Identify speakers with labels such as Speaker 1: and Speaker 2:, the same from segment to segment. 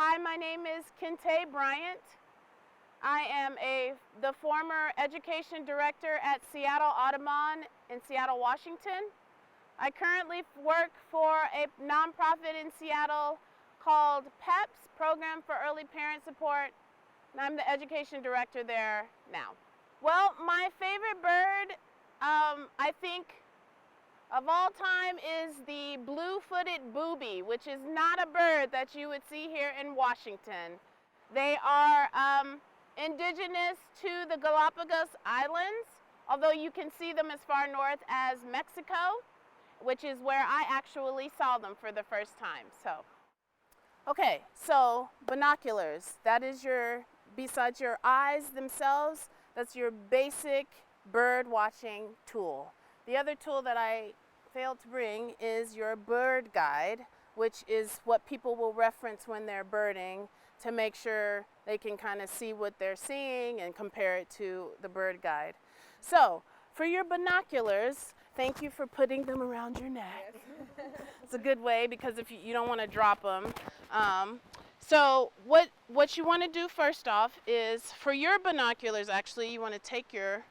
Speaker 1: Hi, my name is Kintea Bryant. I am the former education director at Seattle Audubon in Seattle, Washington. I currently work for a nonprofit in Seattle called PEPS, Program for Early Parent Support, and I'm the education director there now. Well, my favorite bird, I think, of all time is the blue-footed booby, which is not a bird that you would see here in Washington. They are indigenous to the Galapagos Islands, although you can see them as far north as Mexico, which is where I actually saw them for the first time. Okay, so binoculars, that is besides your eyes themselves, that's your basic bird watching tool. The other tool that I failed to bring is your bird guide, which is what people will reference when they're birding to make sure they can kind of see what they're seeing and compare it to the bird guide. So, for your binoculars, thank you for putting them around your neck. Yes. It's a good way because if you don't want to drop them. So what you want to do first off is for your binoculars, actually, you want to take your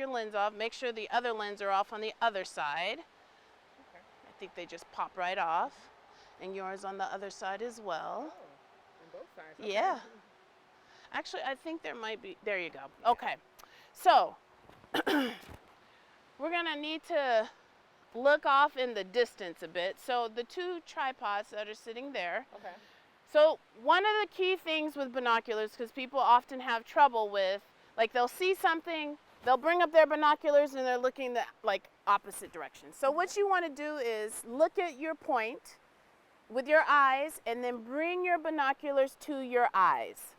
Speaker 1: lens off. Make sure the other lens are off on the other side. Okay. I think they just pop right off. And yours on the other side as well. Oh, on both sides. Okay. Yeah. Actually, I think there might be. There you go. Yeah. Okay. So we're going to need to look off in the distance a bit. So the two tripods that are sitting there. Okay. So one of the key things with binoculars, because people often have trouble with, like they'll see something, they'll bring up their binoculars and they're looking the opposite direction. So what you want to do is look at your point with your eyes and then bring your binoculars to your eyes.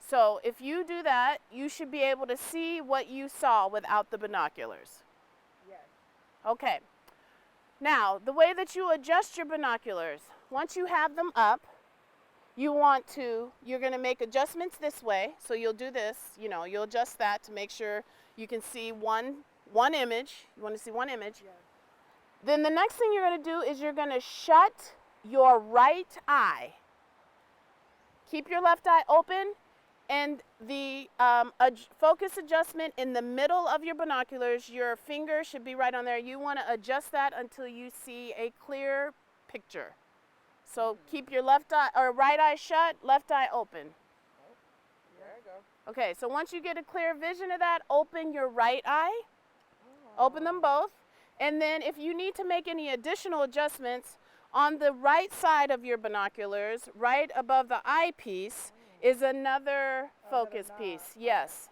Speaker 1: So if you do that, you should be able to see what you saw without the binoculars. Yes. Okay. Now, the way that you adjust your binoculars, once you have them up, you're going to make adjustments this way. So you'll do this, you'll adjust that to make sure you can see one image. You want to see one image. Yes. Then the next thing you're going to do is you're going to shut your right eye. Keep your left eye open, and the focus adjustment in the middle of your binoculars, your finger should be right on there. You want to adjust that until you see a clear picture. So keep your left eye or right eye shut, left eye open.
Speaker 2: There you go.
Speaker 1: Okay, so once you get a clear vision of that, open your right eye. Oh. Open them both. And then if you need to make any additional adjustments, on the right side of your binoculars, right above the eyepiece, is another focus piece. Yes.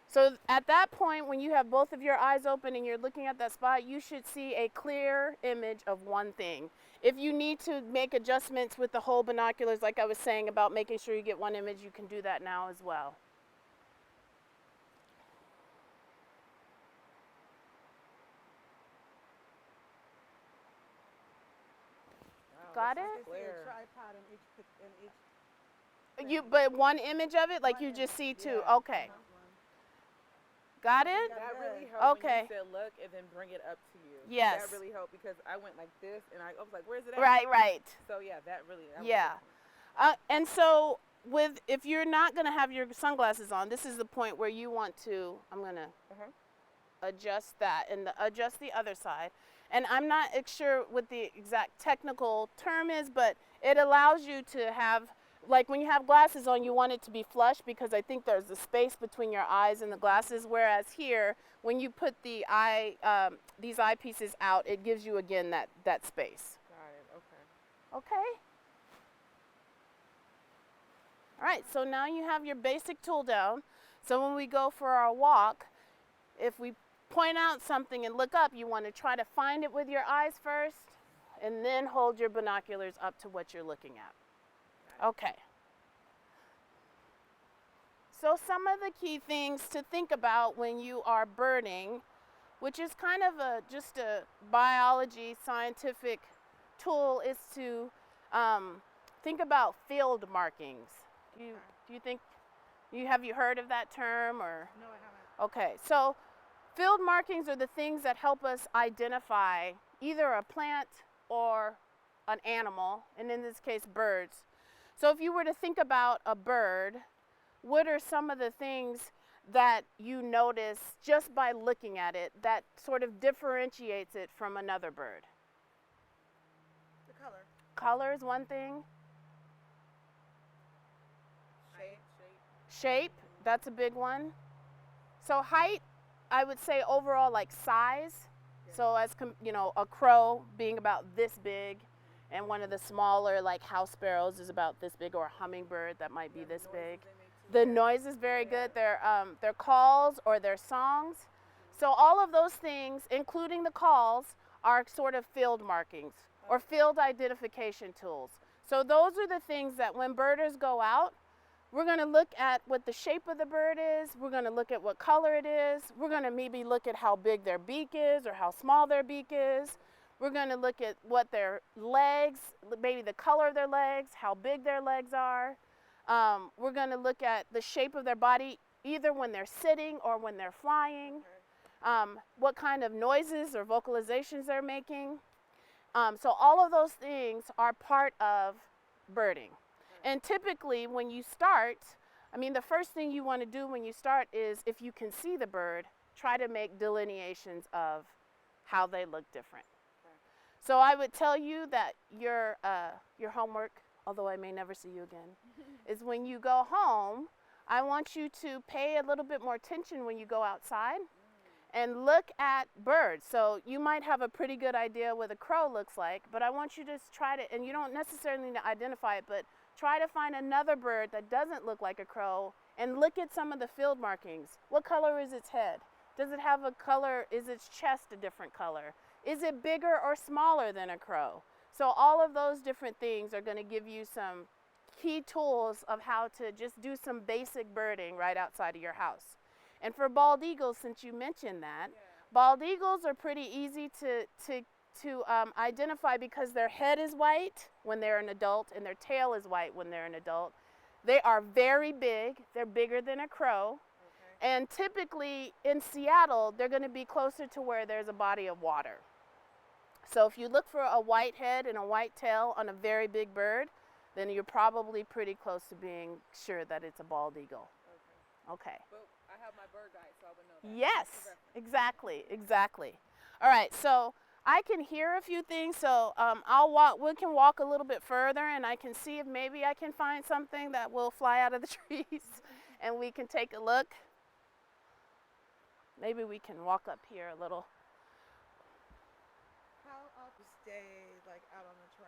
Speaker 1: So at that point, when you have both of your eyes open and you're looking at that spot, you should see a clear image of one thing. If you need to make adjustments with the whole binoculars, like I was saying about making sure you get one image, you can do that now as well.
Speaker 2: Wow,
Speaker 1: got it?
Speaker 2: Clear.
Speaker 3: Tripod in each.
Speaker 1: But one image of it, like you just see two.
Speaker 2: Yeah.
Speaker 1: Okay. Got it?
Speaker 2: That really helped
Speaker 1: okay.
Speaker 2: when you said look and then bring it up to you.
Speaker 1: Yes.
Speaker 2: That really helped because I went like this and I was like, where's it at?
Speaker 1: Right.
Speaker 2: So yeah, that really
Speaker 1: yeah. And so if you're not going to have your sunglasses on, this is the point where you want to, I'm going to adjust that and adjust the other side. And I'm not sure what the exact technical term is, but it allows you to have, like when you have glasses on, you want it to be flush because I think there's a space between your eyes and the glasses, whereas here, when you put these eyepieces out, it gives you, again, that space.
Speaker 2: Got it, okay.
Speaker 1: Okay. All right, so now you have your basic tool down. So when we go for our walk, if we point out something and look up, you want to try to find it with your eyes first, and then hold your binoculars up to what you're looking at. Okay. So some of the key things to think about when you are birding, which is kind of just a biology scientific tool, is to think about field markings. Do you think, have you heard of that term or?
Speaker 3: No, I haven't.
Speaker 1: Okay, so field markings are the things that help us identify either a plant or an animal, and in this case, birds. So if you were to think about a bird, what are some of the things that you notice just by looking at it that sort of differentiates it from another bird?
Speaker 3: The color.
Speaker 1: Color is one thing. Shape, that's a big one. So height, I would say overall like size.
Speaker 3: Yeah.
Speaker 1: So as a crow being about this big, and one of the smaller like house sparrows is about this big, or a hummingbird that might be this big. The noise is very good. Their calls or their songs. So all of those things, including the calls, are sort of field markings or field identification tools. So those are the things that when birders go out, we're going to look at what the shape of the bird is. We're going to look at what color it is. We're going to maybe look at how big their beak is or how small their beak is. We're going to look at what their legs, maybe the color of their legs, how big their legs are. We're going to look at the shape of their body, either when they're sitting or when they're flying. What kind of noises or vocalizations they're making. So all of those things are part of birding. And typically when you start, the first thing you want to do when you start is, if you can see the bird, try to make delineations of how they look different. So I would tell you that your homework, although I may never see you again, is when you go home, I want you to pay a little bit more attention when you go outside and look at birds. So you might have a pretty good idea what a crow looks like, but I want you to try to, and you don't necessarily need to identify it, but try to find another bird that doesn't look like a crow and look at some of the field markings. What color is its head? Does it have a color? Is its chest a different color? Is it bigger or smaller than a crow? So all of those different things are going to give you some key tools of how to just do some basic birding right outside of your house. And for bald eagles, since you mentioned that, bald eagles are pretty easy to identify because their head is white when they're an adult and their tail is white when they're an adult. They are very big. They're bigger than a crow. And typically in Seattle, they're going to be closer to where there's a body of water. So if you look for a white head and a white tail on a very big bird, then you're probably pretty close to being sure that it's a bald eagle. Okay.
Speaker 2: But I have my bird guide, so I would know that.
Speaker 1: Yes, exactly. All right, so I can hear a few things, so we can walk a little bit further, and I can see if maybe I can find something that will fly out of the trees, and we can take a look. Maybe we can walk up here a little.
Speaker 3: How often stay like out on the trail?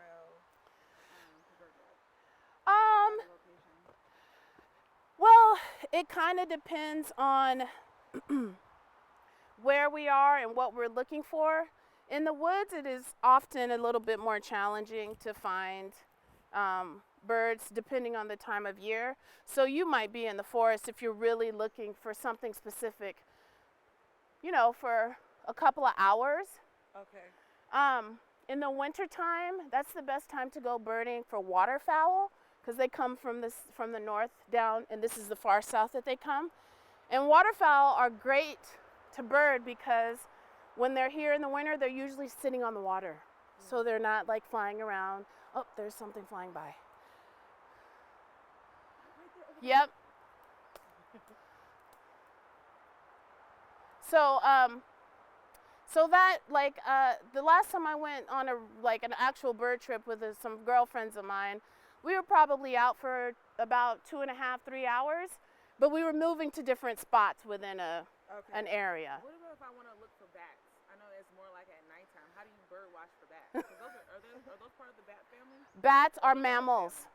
Speaker 1: Well, it kind of depends on where we are and what we're looking for. In the woods, it is often a little bit more challenging to find birds depending on the time of year. So you might be in the forest if you're really looking for something specific, for a couple of hours.
Speaker 3: Okay.
Speaker 1: In the wintertime, that's the best time to go birding for waterfowl, because they come from the north down, and this is the far south that they come. And waterfowl are great to bird because when they're here in the winter, they're usually sitting on the water. So they're not like flying around. Oh, there's something flying by. Yep. So that, the last time I went on an actual bird trip with some girlfriends of mine, we were probably out for about 2.5, 3 hours, but we were moving to different spots within an area.
Speaker 2: What about if I want to look for bats? I know it's more like at nighttime. How do you bird watch for bats? Are those part of the bat family?
Speaker 1: Bats are mammals.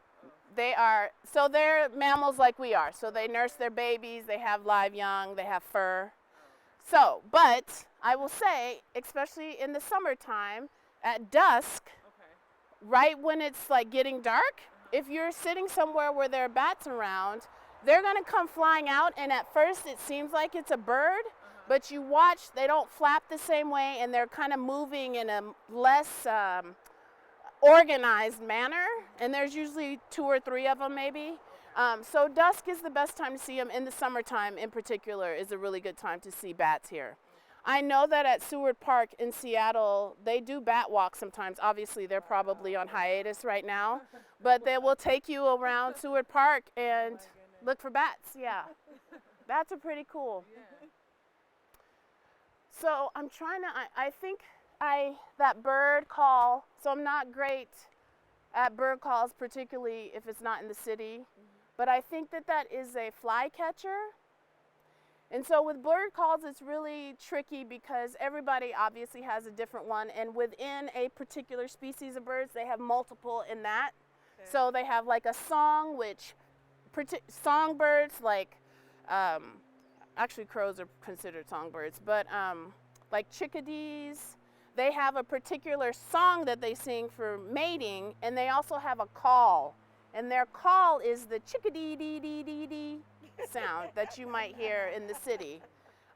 Speaker 1: They're mammals like we are. So they nurse their babies, they have live young, they have fur. So, but I will say, especially in the summertime, at dusk, right when it's like getting dark, if you're sitting somewhere where there are bats around, they're going to come flying out, and at first it seems like it's a bird, but you watch, they don't flap the same way, and they're kind of moving in a less organized manner, and there's usually 2 or 3 of them maybe. So dusk is the best time to see them. In the summertime in particular is a really good time to see bats here. I know that at Seward Park in Seattle, they do bat walks sometimes. Obviously, they're probably on hiatus right now, but they will take you around Seward Park and look for bats. Yeah, bats are pretty cool.
Speaker 2: Yeah.
Speaker 1: So I'm trying to, I think that bird call, so I'm not great at bird calls, particularly if it's not in the city, but I think that is a flycatcher. And so with bird calls, it's really tricky because everybody obviously has a different one, and within a particular species of birds, they have multiple in that.
Speaker 3: Okay.
Speaker 1: So they have like a song, which songbirds, like actually crows are considered songbirds, but like chickadees, they have a particular song that they sing for mating, and they also have a call, and their call is the chickadee-dee-dee-dee-dee sound that you might hear in the city.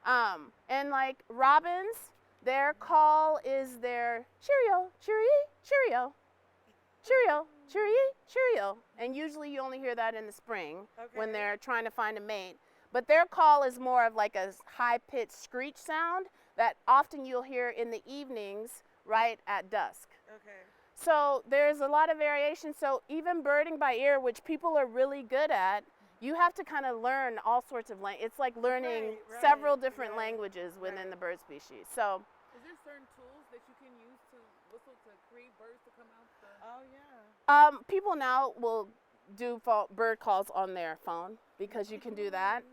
Speaker 1: And like robins, their call is their cheerio, cheery, cheerio, cheerio, cheery, cheerio. And usually you only hear that in the spring when they're trying to find a mate. But their call is more of like a high-pitched screech sound that often you'll hear in the evenings right at dusk.
Speaker 3: Okay.
Speaker 1: So there's a lot of variation. So even birding by ear, which people are really good at, you have to kind of learn all sorts of language. It's like learning several different languages within the bird species. So
Speaker 2: Is there certain tools that you can use to whistle to create birds to come out?
Speaker 3: Oh yeah.
Speaker 1: people now will do bird calls on their phone because you can do that.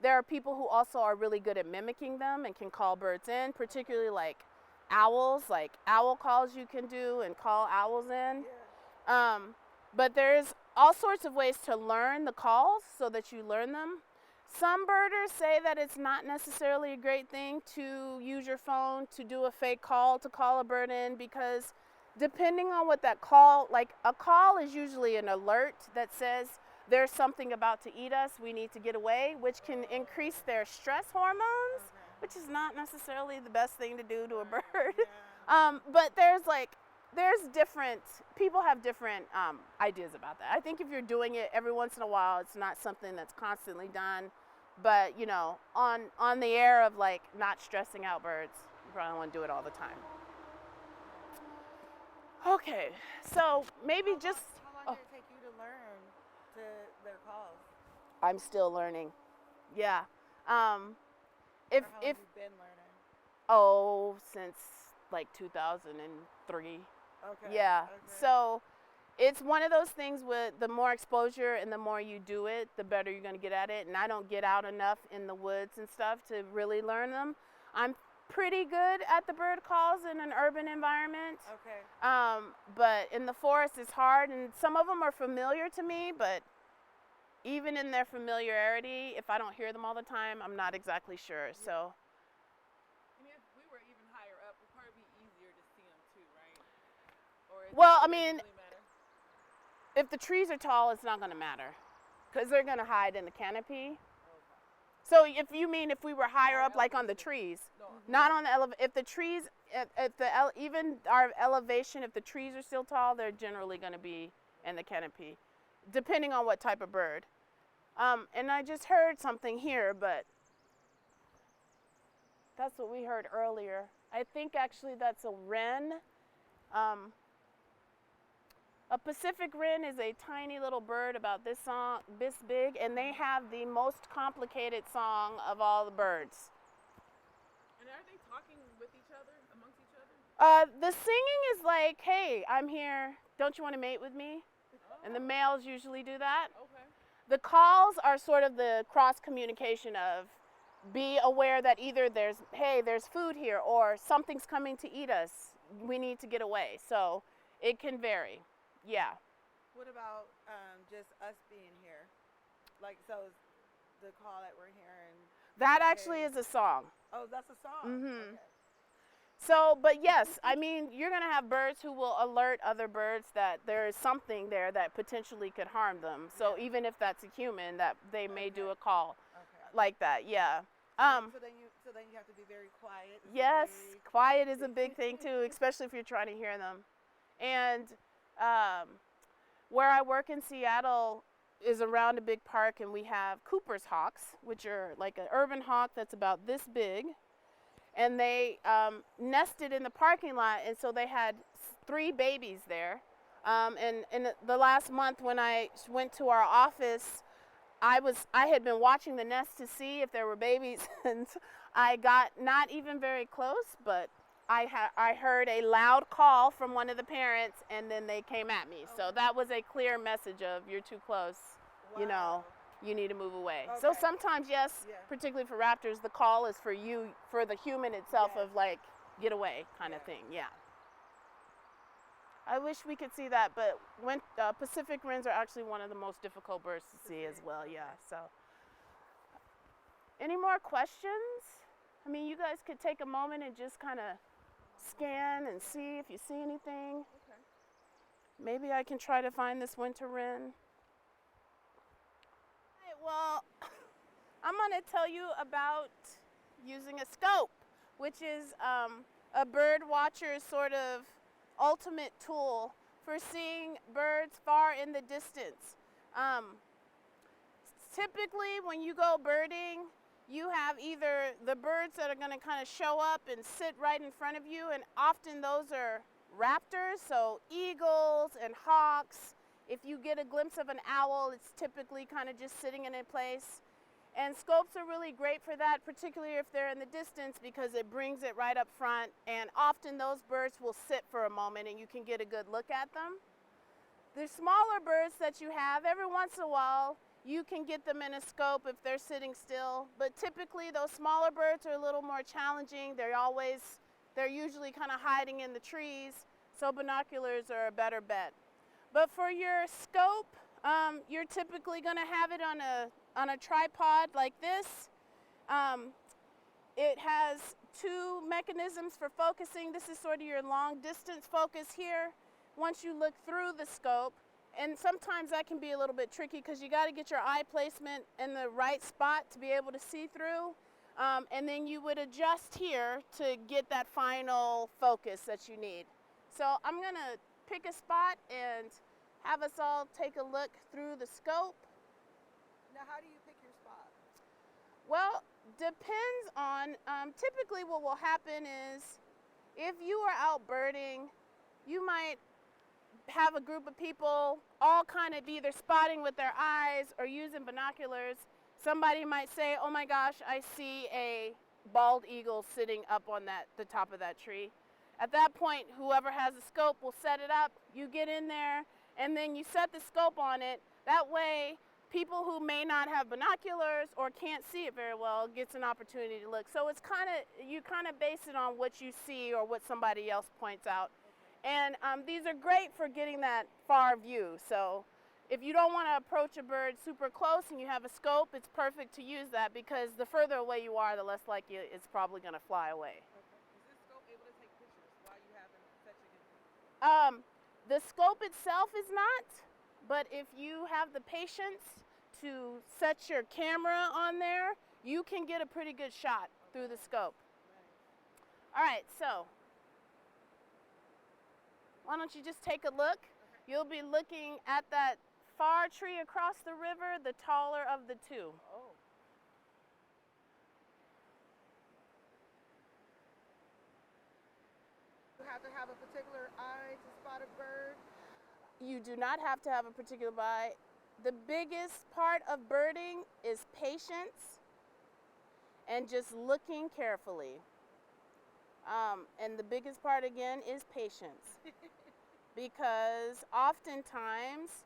Speaker 1: There are people who also are really good at mimicking them and can call birds in, particularly like owls, like owl calls you can do and call owls in.
Speaker 3: Yeah.
Speaker 1: But there's all sorts of ways to learn the calls so that you learn them. Some birders say that it's not necessarily a great thing to use your phone to do a fake call to call a bird in, because depending on what that call, like a call is usually an alert that says there's something about to eat us, we need to get away, which can increase their stress hormones, which is not necessarily the best thing to do to a bird. But there's different, people have different ideas about that. I think if you're doing it every once in a while, it's not something that's constantly done. But, you know, on the air of like not stressing out birds, you probably don't want to do it all the time. Okay, so maybe just,
Speaker 3: How long did it take you to learn their calls?
Speaker 1: I'm still learning. Yeah.
Speaker 3: Or how long
Speaker 1: If
Speaker 3: have you been learning?
Speaker 1: Since like 2003.
Speaker 3: Okay.
Speaker 1: Yeah.
Speaker 3: Okay.
Speaker 1: So it's one of those things with the more exposure and the more you do it, the better you're going to get at it. And I don't get out enough in the woods and stuff to really learn them. I'm pretty good at the bird calls in an urban environment.
Speaker 3: Okay.
Speaker 1: But in the forest it's hard, and some of them are familiar to me, but even in their familiarity, if I don't hear them all the time, I'm not exactly sure. So
Speaker 2: And if we were even higher up, it'd probably be easier to see them too, right? Or
Speaker 1: Well, I
Speaker 2: does it
Speaker 1: mean,
Speaker 2: really matter?
Speaker 1: if the trees are tall, it's not going to matter because they're going to hide in the canopy. So if you mean if we were higher up, like on the trees,
Speaker 2: No.
Speaker 1: not on the if the trees, even our elevation, if the trees are still tall, they're generally going to be in the canopy, depending on what type of bird. And I just heard something here, but that's what we heard earlier. I think actually that's a wren. A Pacific wren is a tiny little bird about this big, and they have the most complicated song of all the birds.
Speaker 2: And are they talking with each other, amongst each other?
Speaker 1: The singing is like, hey, I'm here, don't you want to mate with me? And the males usually do that.
Speaker 2: Okay.
Speaker 1: The calls are sort of the cross communication of be aware that either there's food here, or something's coming to eat us, we need to get away. So it can vary. Yeah.
Speaker 3: What about just us being here? Like, so the call that we're hearing.
Speaker 1: That actually is a song.
Speaker 3: Oh, that's a song.
Speaker 1: Mhm.
Speaker 3: Okay.
Speaker 1: So, but yes, I mean, you're going to have birds who will alert other birds that there is something there that potentially could harm them. So even if that's a human, that they may do a call
Speaker 3: Okay.
Speaker 1: like that. Yeah.
Speaker 3: So then you have to be very quiet. It's
Speaker 1: Yes,
Speaker 3: very-
Speaker 1: quiet is a big thing too, especially if you're trying to hear them. And where I work in Seattle is around a big park, and we have Cooper's hawks, which are like an urban hawk that's about this big. and they nested in the parking lot, and so they had 3 babies there. And in the last month when I went to our office, I had been watching the nest to see if there were babies, and I got not even very close, but I heard a loud call from one of the parents, and then they came at me. So that was a clear message of, you're too close, you know, you need to move away. So sometimes, yes, particularly for raptors, the call is for you, for the human itself, of like, get away kind of thing, I wish we could see that, but when Pacific wrens are actually one of the most difficult birds to see as well, so. Any more questions? I mean, you guys could take a moment and just kind of scan and see if you see anything.
Speaker 2: Okay.
Speaker 1: Maybe I can try to find this winter wren. Well, I'm going to tell you about using a scope, which is a bird watcher's sort of ultimate tool for seeing birds far in the distance. Typically, when you go birding, you have either the birds that are going to kind of show up and sit right in front of you, and often those are raptors, so eagles and hawks. If you get a glimpse of an owl, it's typically kind of just sitting in a place. And scopes are really great for that, particularly if they're in the distance, because it brings it right up front, and often those birds will sit for a moment and you can get a good look at them. The smaller birds that you have, every once in a while, you can get them in a scope if they're sitting still, but typically those smaller birds are a little more challenging. They're usually kind of hiding in the trees, so binoculars are a better bet. But for your scope, you're typically going to have it on a tripod like this. It has 2 mechanisms for focusing. This is sort of your long distance focus here. Once you look through the scope, and sometimes that can be a little bit tricky because you got to get your eye placement in the right spot to be able to see through. And then you would adjust here to get that final focus that you need. So I'm going to pick a spot and have us all take a look through the scope.
Speaker 3: Now, how do you pick your spot?
Speaker 1: Well, depends on, typically what will happen is if you are out birding, you might have a group of people all kind of either spotting with their eyes or using binoculars. Somebody might say, oh my gosh, I see a bald eagle sitting up on the top of that tree. At that point, whoever has a scope will set it up, you get in there, and then you set the scope on it. That way, people who may not have binoculars or can't see it very well gets an opportunity to look. So it's you kind of base it on what you see or what somebody else points out. And these are great for getting that far view. So if you don't want to approach a bird super close and you have a scope, it's perfect to use that, because the further away you are, the less likely it's probably going to fly away.
Speaker 2: Okay. Is this scope able to take pictures while you haven't set your
Speaker 1: The scope itself is not, but if you have the patience to set your camera on there, you can get a pretty good shot through the scope. All right, so why don't you just take a look? You'll be looking at that far tree across the river, the taller of the 2.
Speaker 2: Oh.
Speaker 3: You have to have a particular eye to spot a bird?
Speaker 1: You do not have to have a particular eye. The biggest part of birding is patience and just looking carefully. And the biggest part, again, is patience. Because oftentimes,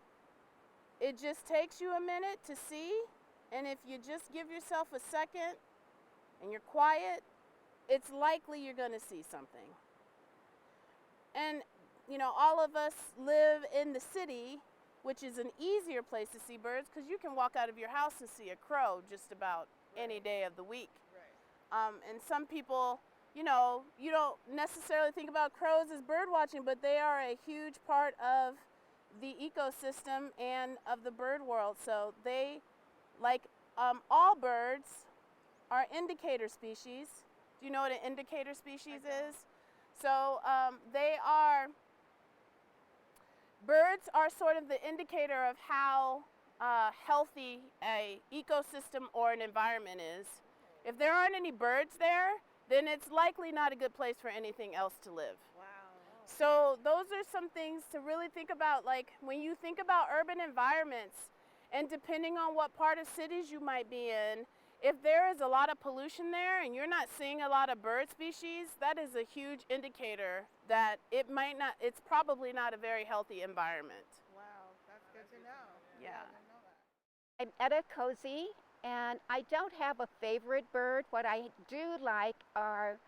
Speaker 1: it just takes you a minute to see, and if you just give yourself a second and you're quiet, it's likely you're going to see something. And, you know, all of us live in the city, which is an easier place to see birds, because you can walk out of your house and see a crow just about any day of the week.
Speaker 2: Right.
Speaker 1: And some people, you know, you don't necessarily think about crows as bird watching, but they are a huge part of the ecosystem and of the bird world. So they, like all birds, are indicator species. Do you know what an indicator species is? So birds are sort of the indicator of how healthy a ecosystem or an environment is. If there aren't any birds there, then it's likely not a good place for anything else to live.
Speaker 3: Wow.
Speaker 1: So those are some things to really think about. Like when you think about urban environments, and depending on what part of cities you might be in, if there is a lot of pollution there and you're not seeing a lot of bird species, that is a huge indicator that it's probably not a very healthy environment.
Speaker 3: Wow, that's good to know.
Speaker 1: Yeah.
Speaker 3: I didn't know that.
Speaker 4: I'm Etta Cozy, and I don't have a favorite bird. What I do like are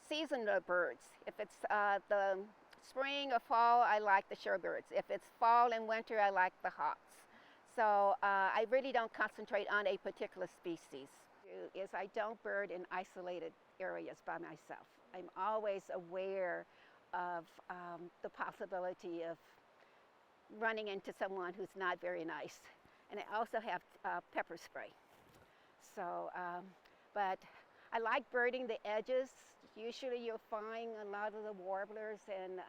Speaker 4: seasonal birds. If it's the spring or fall, I like the shorebirds. If it's fall and winter, I like the hawks. So I really don't concentrate on a particular species. Is I don't bird in isolated areas by myself. I'm always aware of the possibility of running into someone who's not very nice. And I also have pepper spray. So, but I like birding the edges. Usually you'll find a lot of the warblers and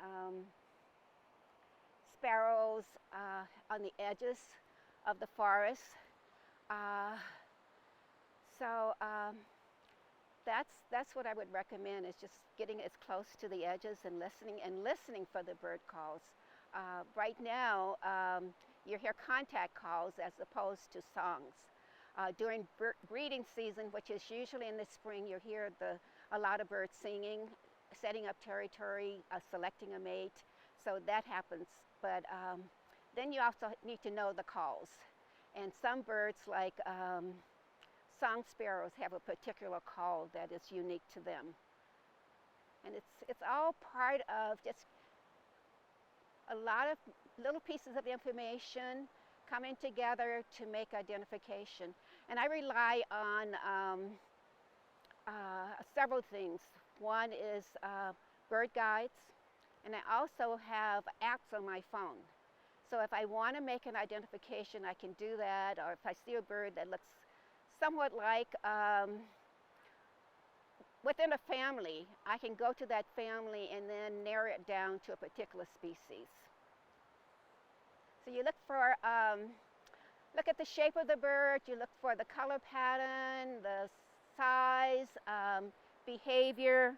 Speaker 4: sparrows on the edges of the forest. That's what I would recommend, is just getting as close to the edges and listening for the bird calls. Right now, you hear contact calls as opposed to songs. During breeding season, which is usually in the spring, you hear a lot of birds singing, setting up territory, selecting a mate. So that happens. But then you also need to know the calls. And some birds, like song sparrows, have a particular call that is unique to them. And it's all part of just a lot of little pieces of information coming together to make identification. And I rely on several things. One is bird guides, and I also have apps on my phone. So if I want to make an identification, I can do that, or if I see a bird that looks somewhat like within a family, I can go to that family and then narrow it down to a particular species. So you look at the shape of the bird, you look for the color pattern, the size, behavior,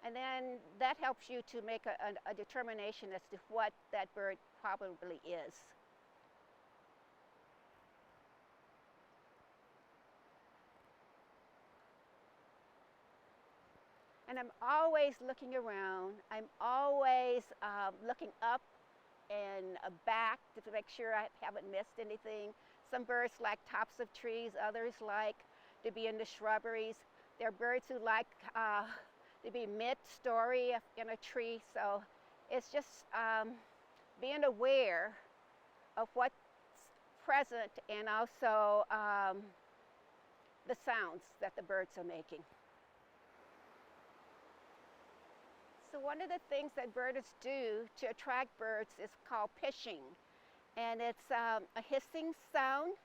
Speaker 4: and then that helps you to make a determination as to what that bird probably is. And I'm always looking around. I'm always looking up and back to make sure I haven't missed anything. Some birds like tops of trees, others like to be in the shrubberies. There are birds who like to be mid-story in a tree. So it's just being aware of what's present and also the sounds that the birds are making. So one of the things that birders do to attract birds is called pitching. And it's a hissing sound